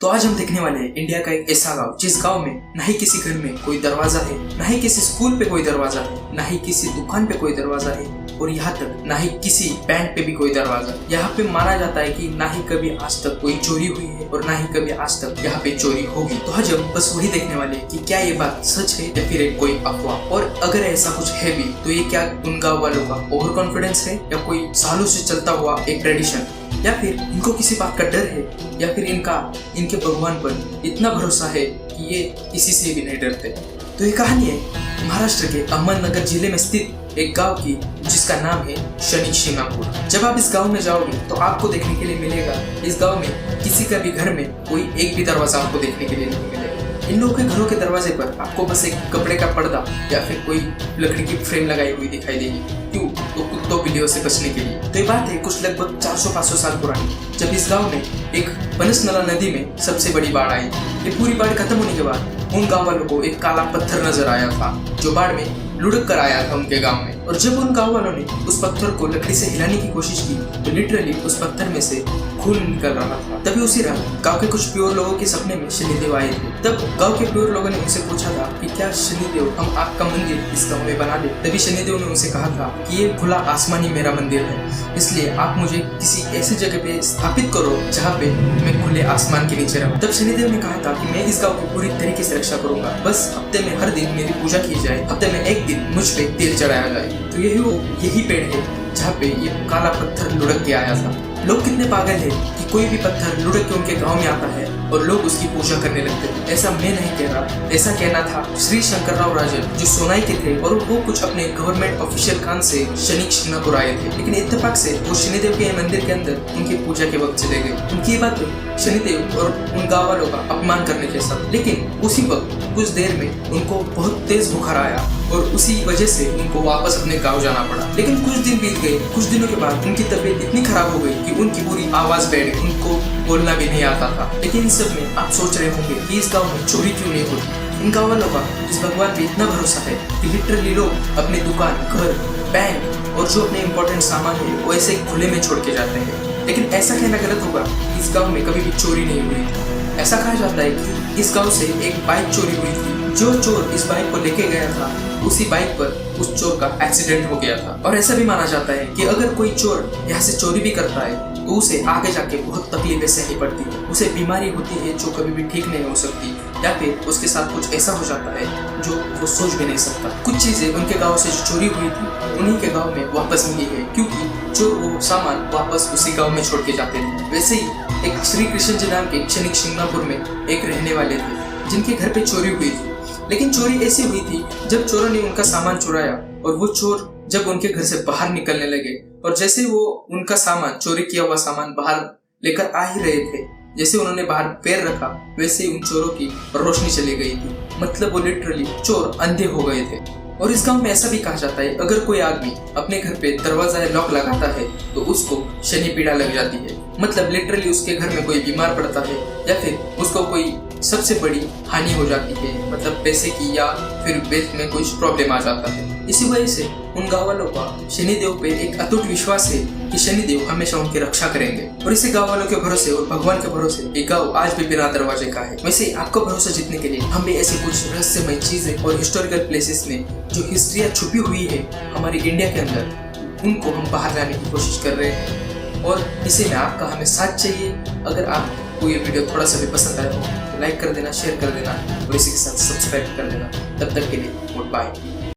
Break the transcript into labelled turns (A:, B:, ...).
A: तो आज हम देखने वाले हैं इंडिया का एक ऐसा गांव जिस गांव में ना ही किसी घर में कोई दरवाजा है, ना ही किसी स्कूल पे कोई दरवाजा है, ना ही किसी दुकान पे कोई दरवाजा है और यहाँ तक ना ही किसी बैंक पे भी कोई दरवाजा। यहाँ पे माना जाता है कि ना ही कभी आज तक कोई चोरी हुई है और ना ही कभी आज तक यहाँ पे चोरी होगी। तो आज हम बस वही देखने वाले हैं कि क्या ये बात सच है या फिर एक कोई अफवाह, और अगर ऐसा कुछ है भी तो ये क्या उन गाँव वालों का ओवर कॉन्फिडेंस है या कोई सालों से चलता हुआ एक ट्रेडिशन, या फिर इनको किसी बात का डर है, या फिर इनके भगवान पर इतना भरोसा है कि ये किसी से भी नहीं डरते। तो ये कहानी है महाराष्ट्र के अहमदनगर जिले में स्थित एक गांव की जिसका नाम है शनी शिंगणापूर। जब आप इस गांव में जाओगे तो आपको देखने के लिए मिलेगा इस गांव में किसी का भी घर में कोई एक भी दरवाजा आपको देखने के लिए नहीं मिलेगा। इन लोगों के घरों के दरवाजे पर आपको बस एक कपड़े का पर्दा या फिर कोई लकड़ी की फ्रेम लगाई हुई दिखाई देगी। क्यों? तो कुत्तों बिल्लियों से बचने के लिए। तो ये बात है कुछ लगभग 400-500 साल पुरानी, जब इस गांव में एक बनसनला नदी में सबसे बड़ी बाढ़ आई। ये पूरी बाढ़ खत्म होने के बाद उन गांव वालों को एक काला पत्थर नजर आया था जो बाढ़ में लुढ़क कर आया था उनके गांव में। और जब उन गांव वालों ने उस पत्थर को लकड़ी से हिलाने की कोशिश की तो लिटरली उस पत्थर में से खून निकल रहा था। तभी उसी रात गांव के कुछ प्योर लोगों के सपने में शनिदेव आए थे। तब गांव के प्योर लोगों ने उनसे पूछा था कि क्या शनिदेव हम आपका मंदिर इस गांव में बना दे। तभी शनिदेव ने उनसे कहा था कि ये खुला आसमान ही मेरा मंदिर है, इसलिए आप मुझे किसी ऐसी जगह पे स्थापित करो जहाँ पे मैं खुले आसमान के नीचे रहूं। तब शनिदेव ने कहा था कि मैं इस गांव की पूरी तरीके से रक्षा करूंगा, बस हफ्ते में हर दिन मेरी पूजा की जाए, हफ्ते में एक दिन मुझ पे तेल चढ़ाया जाए। तो यही पेड़ है जहाँ पे ये काला पत्थर लुढ़क के आया था। लोग कितने पागल हैं कि कोई भी पत्थर लुढ़क के उनके गांव में आता है और लोग उसकी पूजा करने लगते हैं। ऐसा मैं नहीं कह रहा, ऐसा कहना था श्री शंकरराव राजन जो सोनाई के थे, और वो कुछ अपने गवर्नमेंट ऑफिशियल काम से शनि शिंगणापुर आए थे। लेकिन इत्तेफाक से वो शनिदेव के मंदिर के अंदर उनकी पूजा के वक्त चले गए। उनकी ये बात शनिदेव और उन गाँव वालों का अपमान करने जैसा। लेकिन उसी वक्त कुछ देर में उनको बहुत तेज बुखार आया और उसी वजह से उनको वापस अपने गांव जाना पड़ा। लेकिन कुछ दिन बीत गए। कुछ दिनों के बाद उनकी तबीयत इतनी खराब हो गई कि उनकी पूरी आवाज बैठ गई, उनको बोलना भी नहीं आता था। लेकिन इन सब में आप सोच रहे होंगे कि इस गांव में चोरी क्यों नहीं होती। इन गाँव वालों का इस भगवान पे इतना भरोसा है कि लिटरली लोग अपनी दुकान, घर, बैंक और जो अपने इम्पोर्टेंट सामान है वो ऐसे खुले में छोड़ के जाते हैं। लेकिन ऐसा कहना गलत होगा, इस गाँव में कभी भी चोरी नहीं हुई थी। ऐसा कहा जाता है कि इस गाँव से एक बाइक चोरी हुई थी। जो चोर इस बाइक को लेके गया था उसी बाइक पर उस चोर का एक्सीडेंट हो गया था। और ऐसा भी माना जाता है कि अगर कोई चोर यहाँ से चोरी भी करता है तो उसे आगे जाके बहुत तकलीफें सहनी पड़ती है। उसे बीमारी होती है जो कभी भी ठीक नहीं हो सकती, या फिर उसके साथ कुछ ऐसा हो जाता है जो वो सोच भी नहीं सकता। कुछ चीजें उनके गाँव से जो चोरी हुई थी उन्हीं के गाँव में वापस मिली है, क्योंकि चोर वो सामान वापस उसी गाँव में छोड़ के जाते थे। वैसे ही एक श्री कृष्ण जी नाम के शनि शिंगणापुर में एक रहने वाले थे जिनके घर पे चोरी हुई थी। लेकिन चोरी ऐसी हुई थी जब चोरों ने उनका सामान चुराया और वो चोर जब उनके घर से बाहर निकलने लगे और जैसे वो उनका सामान, चोरी किया हुआ सामान बाहर लेकर आ ही रहे थे, जैसे उन्होंने बाहर पैर रखा वैसे ही उन चोरों की रोशनी चली गई थी। मतलब वो लिटरली चोर अंधे हो गए थे। और इस गांव में ऐसा भी कहा जाता है अगर कोई आदमी अपने घर पे दरवाजा या लॉक लगाता है तो उसको शनि पीड़ा लग जाती है। मतलब लिटरली उसके घर में कोई बीमार पड़ता है या फिर उसको कोई सबसे बड़ी हानि हो जाती है, मतलब पैसे की या फिर वेल्थ में कुछ प्रॉब्लम आ जाता है। इसी वजह से उन गाँव वालों का शनिदेव पे एक अटूट विश्वास है कि शनिदेव हमेशा उनकी रक्षा करेंगे। और इसी गाँव वालों के भरोसे और भगवान के भरोसे ये गाँव आज भी बिना दरवाजे का है। वैसे आपको भरोसा जीतने के लिए हम भी ऐसे कुछ रहस्यमय चीजें और हिस्टोरिकल प्लेसेस में जो हिस्ट्रियाँ छुपी हुई है हमारी इंडिया के अंदर, उनको हम बाहर लाने की कोशिश कर रहे हैं। और इसी में आपका हमें साथ चाहिए। अगर आपको ये वीडियो थोड़ा सा भी पसंद आया हो तो लाइक कर देना, शेयर कर देना और इसी के साथ सब्सक्राइब कर देना। तब तक के लिए गुड बाय।